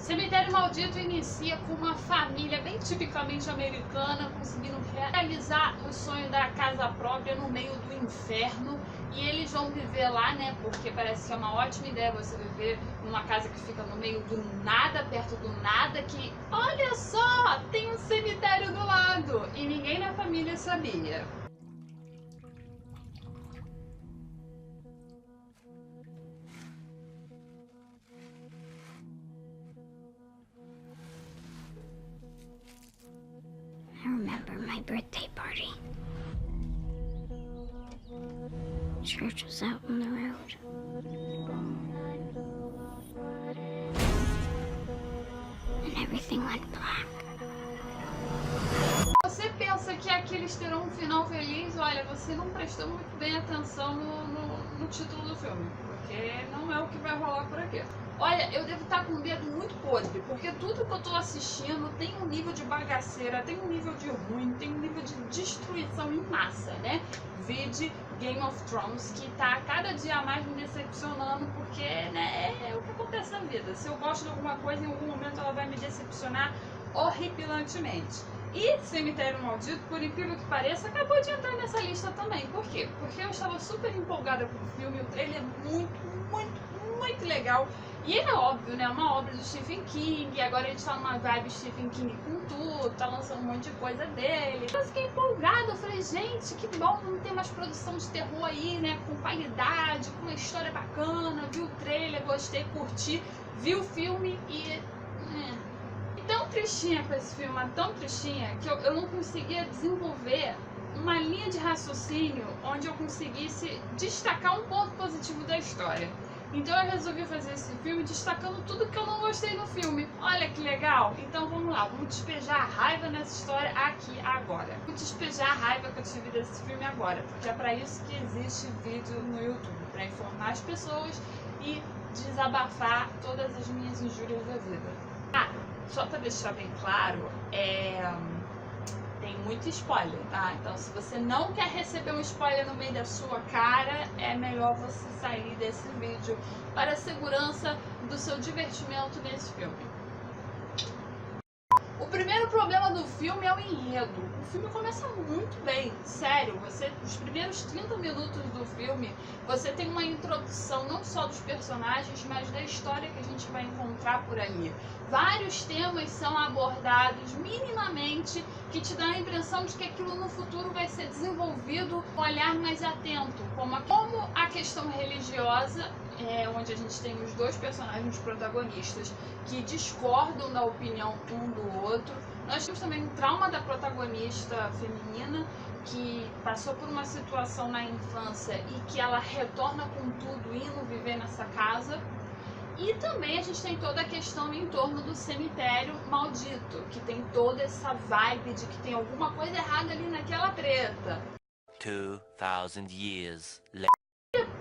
Cemitério Maldito inicia com uma família bem tipicamente americana conseguindo realizar o sonho da casa própria no meio do inferno, e eles vão viver lá, né? Porque parece que é uma ótima ideia você viver numa casa que fica no meio do nada, perto do nada, que olha só, tem um cemitério do lado, e ninguém na família sabia. I remember my birthday party. Church was out on the road. And everything went black. Você pensa que aqui eles terão um final feliz? Olha, você não prestou muito bem atenção no título do filme, porque não é o que vai rolar por aqui. Olha, eu devo estar com o dedo muito podre, porque tudo que eu tô assistindo tem um nível de bagaceira, tem um nível de ruim, tem um nível de destruição em massa, né? Vide Game of Thrones, que tá a cada dia a mais me decepcionando, porque, né, é o que acontece na vida. Se eu gosto de alguma coisa, em algum momento ela vai me decepcionar horripilantemente. E Cemitério Maldito, por incrível que pareça, acabou de entrar nessa lista também. Por quê? Porque eu estava super empolgada com o filme, o trailer é muito legal. E ele é óbvio, né? Uma obra do Stephen King, e agora a gente tá numa vibe Stephen King com tudo, tá lançando um monte de coisa dele. Eu fiquei empolgada, eu falei, gente, que bom, vamos ter mais produção de terror aí, né? Com qualidade, com uma história bacana, vi o trailer, gostei, curti, vi o filme e... tão tristinha com esse filme, tão tristinha, que eu não conseguia desenvolver uma linha de raciocínio onde eu conseguisse destacar um ponto positivo da história. Então eu resolvi fazer esse filme destacando tudo que eu não gostei no filme. Olha que legal! Então vamos lá, vamos despejar a raiva nessa história aqui agora. Vou despejar a raiva que eu tive desse filme agora, porque é pra isso que existe vídeo no YouTube, pra informar as pessoas e desabafar todas as minhas injúrias da vida. Só pra deixar bem claro, tem muito spoiler, tá? Então se você não quer receber um spoiler no meio da sua cara, é melhor você sair desse vídeo para a segurança do seu divertimento nesse filme. O primeiro problema do filme é o enredo. O filme começa muito bem, sério. Os primeiros 30 minutos do filme, você tem uma introdução não só dos personagens, mas da história que a gente vai encontrar por ali. Vários temas são abordados minimamente, que te dá a impressão de que aquilo no futuro vai ser desenvolvido com um olhar mais atento, como a questão religiosa, onde a gente tem os dois personagens protagonistas que discordam da opinião um do outro. Nós temos também o trauma da protagonista feminina, que passou por uma situação na infância e que ela retorna com tudo indo viver nessa casa. E também a gente tem toda a questão em torno do cemitério maldito, que tem toda essa vibe de que tem alguma coisa errada ali naquela treta. 2000 years later.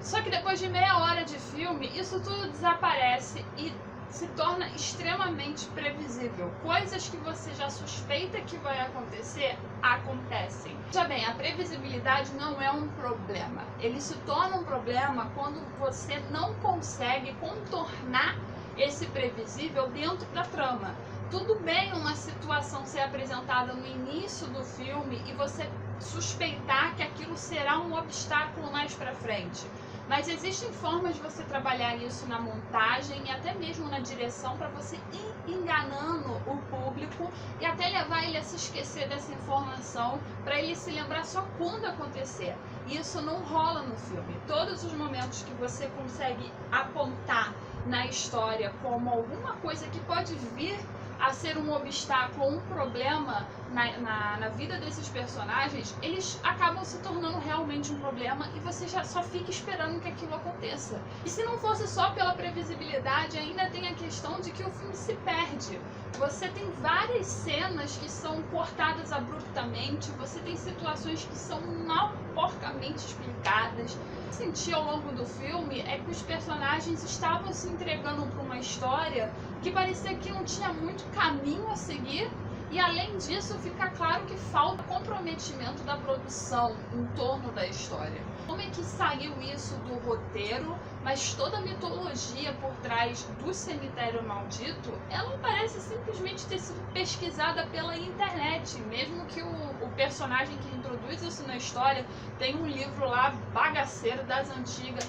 Só que depois de meia hora de filme, isso tudo desaparece e se torna extremamente previsível. Coisas que você já suspeita que vai acontecer, acontecem. Já bem, a previsibilidade não é um problema. Ele se torna um problema quando você não consegue contornar esse previsível dentro da trama. Tudo bem uma situação ser apresentada no início do filme e você suspeitar que aquilo será um obstáculo mais pra frente. Mas existem formas de você trabalhar isso na montagem e até mesmo na direção para você ir enganando o público e até levar ele a se esquecer dessa informação para ele se lembrar só quando acontecer. E isso não rola no filme. Todos os momentos que você consegue apontar na história como alguma coisa que pode vir a ser um obstáculo, um problema na vida desses personagens, eles acabam se tornando realmente um problema e você já só fica esperando que aquilo aconteça. E se não fosse só pela previsibilidade, ainda tem a questão de que o filme se perde. Você tem várias cenas que são cortadas abruptamente, você tem situações que são mal porcamente explicadas. O que eu senti ao longo do filme é que os personagens estavam se entregando para uma história que parecia que não tinha muito caminho a seguir E além disso, fica claro que falta comprometimento da produção em torno da história. Como é que saiu isso do roteiro, mas toda a mitologia por trás do Cemitério Maldito, ela parece simplesmente ter sido pesquisada pela internet, mesmo que o personagem que introduz isso na história tem um livro lá bagaceiro das antigas,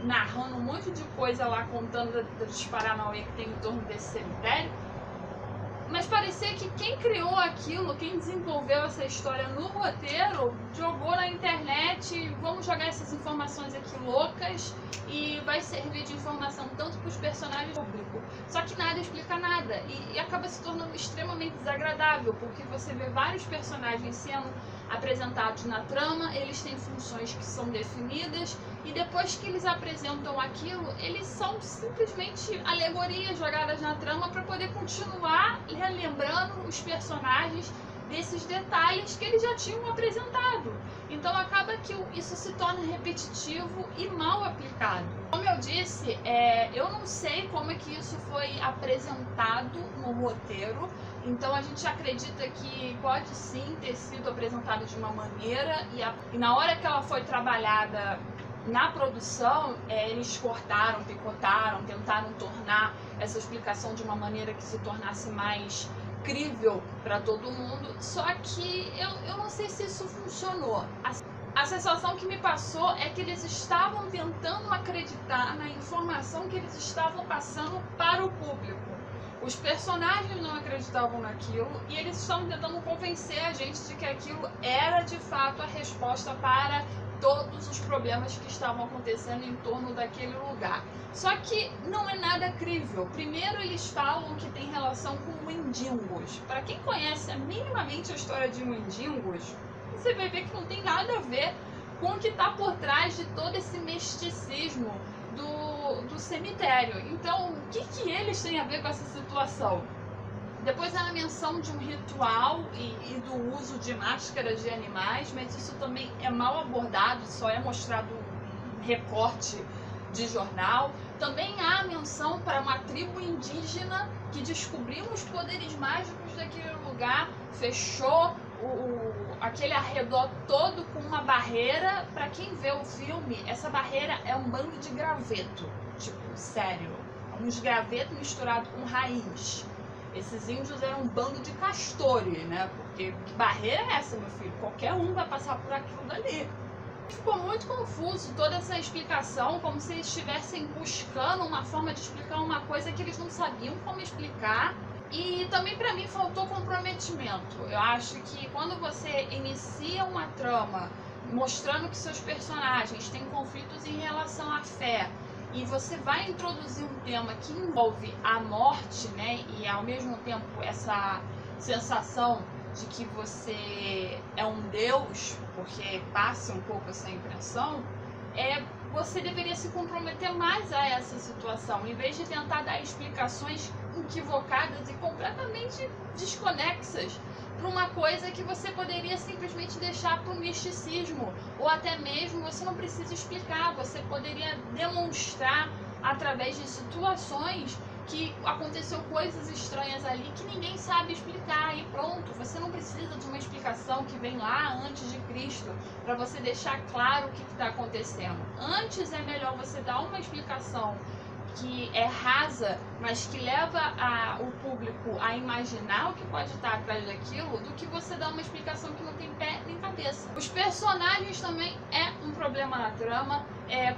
narrando um monte de coisa lá, contando dos paranauê que tem em torno desse cemitério. Mas parecia que quem criou aquilo, quem desenvolveu essa história no roteiro, jogou na internet, vamos jogar essas informações aqui loucas e vai servir de informação tanto para os personagens público. Só que nada explica nada e acaba se tornando extremamente desagradável, porque você vê vários personagens sendo apresentados na trama, eles têm funções que são definidas e depois que eles apresentam aquilo, eles são simplesmente alegorias jogadas na trama para poder continuar relembrando os personagens desses detalhes que eles já tinham apresentado. Então acaba que isso se torna repetitivo e mal aplicado. Como eu disse, eu não sei como é que isso foi apresentado no roteiro, então a gente acredita que pode sim ter sido apresentado de uma maneira e na hora que ela foi trabalhada na produção, eles cortaram, picotaram, tentaram tornar essa explicação de uma maneira que se tornasse mais crível para todo mundo, só que eu não sei se isso funcionou. A sensação que me passou é que eles estavam tentando acreditar na informação que eles estavam passando para o público. Os personagens não acreditavam naquilo e eles estavam tentando convencer a gente de que aquilo era de fato a resposta para todos os problemas que estavam acontecendo em torno daquele lugar. Só que não é nada crível. Primeiro eles falam que tem relação com mendigos. Para quem conhece minimamente a história de mendigos, você vai ver que não tem nada a ver com o que está por trás de todo esse misticismo do cemitério. Então, o que eles têm a ver com essa situação? Depois há a menção de um ritual e do uso de máscaras de animais, mas isso também é mal abordado, só é mostrado um recorte de jornal. Também há a menção para uma tribo indígena que descobriu os poderes mágicos daquele lugar, fechou aquele arredor todo com uma barreira. Para quem vê o filme, essa barreira é um bando de graveto, tipo, sério, uns gravetos misturados com raiz. Esses índios eram um bando de castores, né? Porque que barreira é essa, meu filho? Qualquer um vai passar por aquilo dali. Ficou muito confuso toda essa explicação, como se eles estivessem buscando uma forma de explicar uma coisa que eles não sabiam como explicar. E também para mim faltou comprometimento. Eu acho que quando você inicia uma trama mostrando que seus personagens têm conflitos em relação à fé, e você vai introduzir um tema que envolve a morte, né, e ao mesmo tempo essa sensação de que você é um deus, porque passa um pouco essa impressão, você deveria se comprometer mais a essa situação, em vez de tentar dar explicações equivocadas e completamente desconexas para uma coisa que você poderia simplesmente deixar para o misticismo, ou até mesmo você não precisa explicar, você poderia demonstrar através de situações que aconteceu coisas estranhas ali que ninguém sabe explicar e pronto, você não precisa de uma explicação que vem lá antes de Cristo para você deixar claro o que está acontecendo. Antes é melhor você dar uma explicação que é rasa, mas que leva o público a imaginar o que pode estar atrás daquilo, do que você dar uma explicação que não tem pé nem cabeça. Os personagens também é um problema na trama.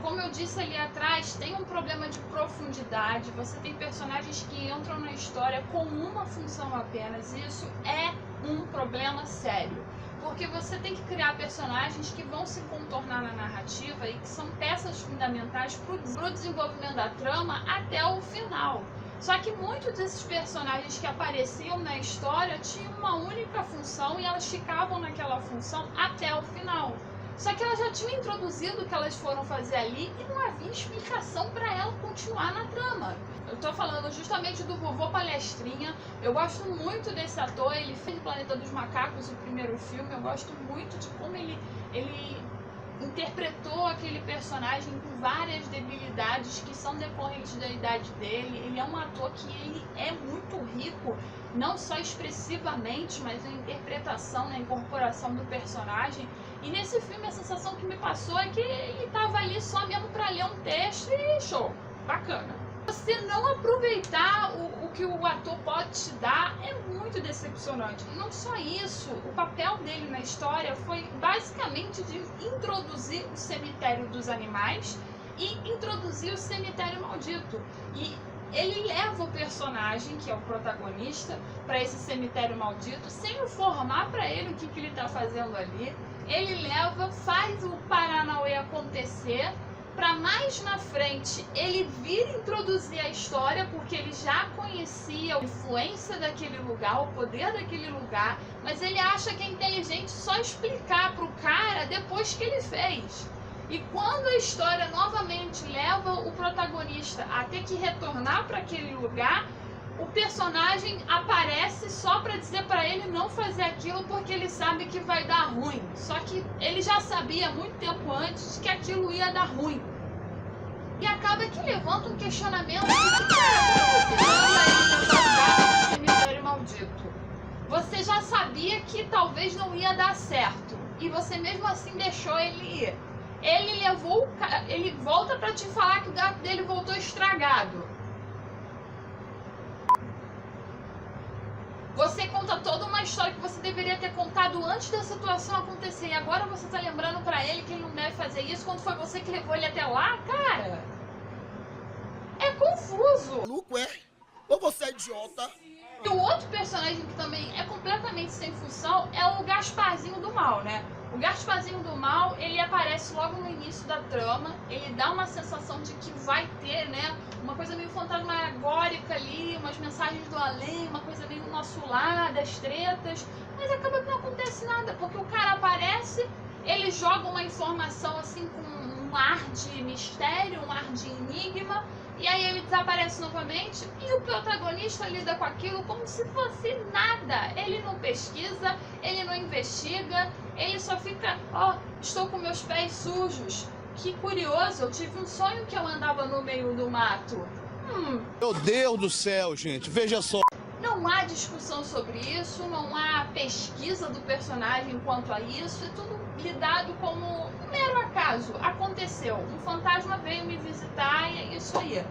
Como eu disse ali atrás, tem um problema de profundidade. Você tem personagens que entram na história com uma função apenas, e isso é um problema sério. Porque você tem que criar personagens que vão se contornar na narrativa e que são peças fundamentais para o desenvolvimento da trama até o final. Só que muitos desses personagens que apareciam na história tinham uma única função e elas ficavam naquela função até o final. Só que elas já tinham introduzido o que elas foram fazer ali e não havia explicação para ela continuar na trama. Eu tô falando justamente do Vovô Palestrinha. Eu gosto muito desse ator, ele fez Planeta dos Macacos, o primeiro filme. Eu gosto muito de como ele interpretou aquele personagem com várias debilidades que são decorrentes da idade dele. Ele é um ator que ele é muito rico não só expressivamente, mas na interpretação, na incorporação do personagem. E nesse filme a sensação que me passou é que ele tava ali só mesmo para ler um texto e show, bacana. Você não aproveitar o que o ator pode te dar é muito decepcionante. E não só isso, o papel dele na história foi basicamente de introduzir o cemitério dos animais e introduzir o cemitério maldito. E ele leva o personagem, que é o protagonista, para esse cemitério maldito, sem informar para ele o que ele está fazendo ali. Ele leva, faz o Paranauê acontecer, para mais na frente ele vir introduzir a história, porque ele já conhecia a influência daquele lugar, o poder daquele lugar, mas ele acha que é inteligente só explicar para o cara depois que ele fez. E quando a história novamente leva o protagonista a ter que retornar para aquele lugar, o personagem aparece só para dizer para ele não fazer aquilo porque ele sabe que vai dar ruim. Só que ele já sabia muito tempo antes que aquilo ia dar ruim. E acaba que levanta um questionamento de cara, cemitério maldito. Você já sabia que talvez não ia dar certo e você mesmo assim deixou ele ir. Ele volta para te falar que o gato dele voltou estragado. Você conta toda uma história que você deveria ter contado antes da situação acontecer. E agora você tá lembrando pra ele que ele não deve fazer isso quando foi você que levou ele até lá, cara? É confuso. Maluco, é? Ou você é idiota? E o outro personagem que também é completamente sem função é o Gasparzinho do Mal, né? O Gasparzinho do Mal, ele aparece logo no início da trama, ele dá uma sensação de que vai ter, né, uma coisa meio fantasmagórica ali, umas mensagens do além, uma coisa meio do nosso lar, das tretas, mas acaba que não acontece nada, porque o cara aparece, ele joga uma informação assim com um ar de mistério, um ar de enigma, e aí ele desaparece novamente e o protagonista lida com aquilo como se fosse nada. Ele não pesquisa, ele não investiga, ele só fica, ó, estou com meus pés sujos. Que curioso, eu tive um sonho que eu andava no meio do mato. Meu Deus do céu, gente, veja só. Não há discussão sobre isso, não há pesquisa do personagem quanto a isso, é tudo lidado como um mero acaso. Aconteceu, um fantasma veio me visitar e é isso aí.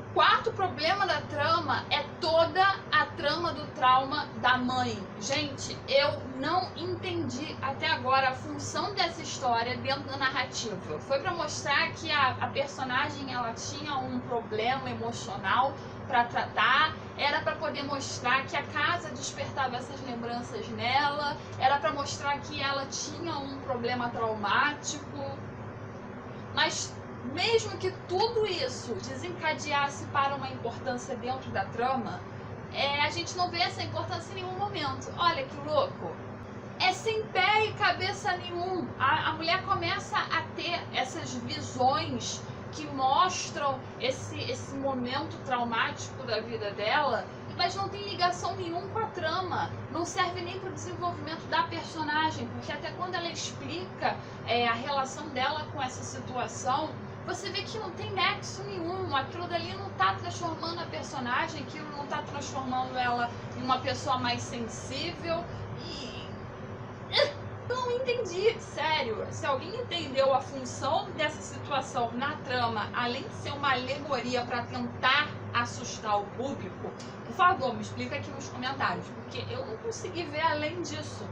O quarto problema da trama é toda a trama do trauma da mãe. Gente, eu não entendi até agora a função dessa história dentro da narrativa. Foi para mostrar que a personagem ela tinha um problema emocional para tratar, era para poder mostrar que a casa despertava essas lembranças nela, era para mostrar que ela tinha um problema traumático, mas mesmo que tudo isso desencadeasse para uma importância dentro da trama, a gente não vê essa importância em nenhum momento. Olha que louco! É sem pé e cabeça nenhum. A mulher começa a ter essas visões que mostram esse momento traumático da vida dela, mas não tem ligação nenhuma com a trama, não serve nem para o desenvolvimento da personagem, porque até quando ela explica a relação dela com essa situação, você vê que não tem nexo nenhum, aquilo dali não está transformando a personagem, aquilo não está transformando ela em uma pessoa mais sensível e... Não entendi, sério. Se alguém entendeu a função dessa situação na trama, além de ser uma alegoria para tentar assustar o público, por favor, me explica aqui nos comentários, porque eu não consegui ver além disso.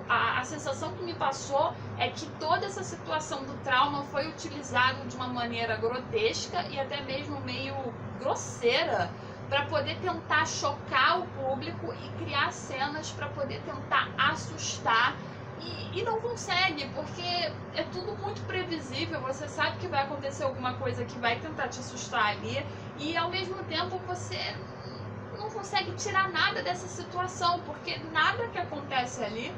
A sensação que me passou é que toda essa situação do trauma foi utilizada de uma maneira grotesca e até mesmo meio grosseira para poder tentar chocar o público e criar cenas para poder tentar assustar. E não consegue, porque é tudo muito previsível, você sabe que vai acontecer alguma coisa que vai tentar te assustar ali, e ao mesmo tempo você não consegue tirar nada dessa situação, porque nada que acontece ali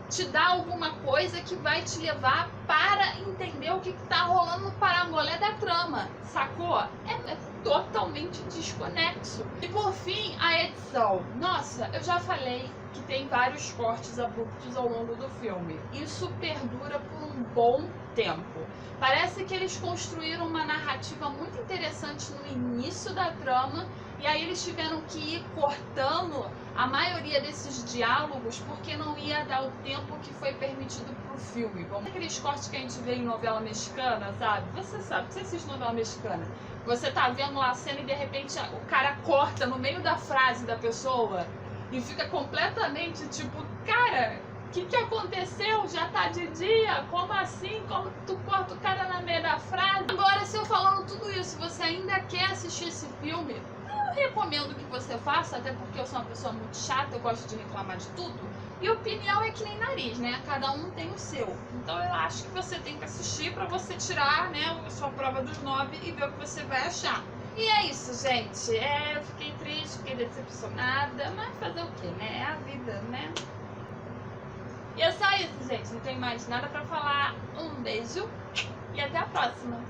te dá alguma coisa que vai te levar para entender o que está rolando no parangolé da trama, sacou? É totalmente desconexo. E por fim, a edição. Nossa, eu já falei que tem vários cortes abruptos ao longo do filme. Isso perdura por um bom tempo. Parece que eles construíram uma narrativa muito interessante no início da trama E aí eles tiveram que ir cortando a maioria desses diálogos porque não ia dar o tempo que foi permitido pro filme. Como aqueles cortes que a gente vê em novela mexicana, sabe? Você assiste novela mexicana. Você tá vendo lá a cena e de repente o cara corta no meio da frase da pessoa e fica completamente tipo, cara, o que aconteceu? Já tá de dia? Como assim? Como tu corta o cara na meio da frase? Agora, se eu falando tudo isso, você ainda quer assistir esse filme, eu recomendo que você faça, até porque eu sou uma pessoa muito chata, eu gosto de reclamar de tudo. E opinião é que nem nariz, né? Cada um tem o seu. Então eu acho que você tem que assistir pra você tirar, né, a sua prova dos 9 e ver o que você vai achar. E é isso, gente. Eu fiquei triste, fiquei decepcionada, mas fazer o quê, né? É a vida, né? E é só isso, gente. Não tem mais nada pra falar. Um beijo e até a próxima.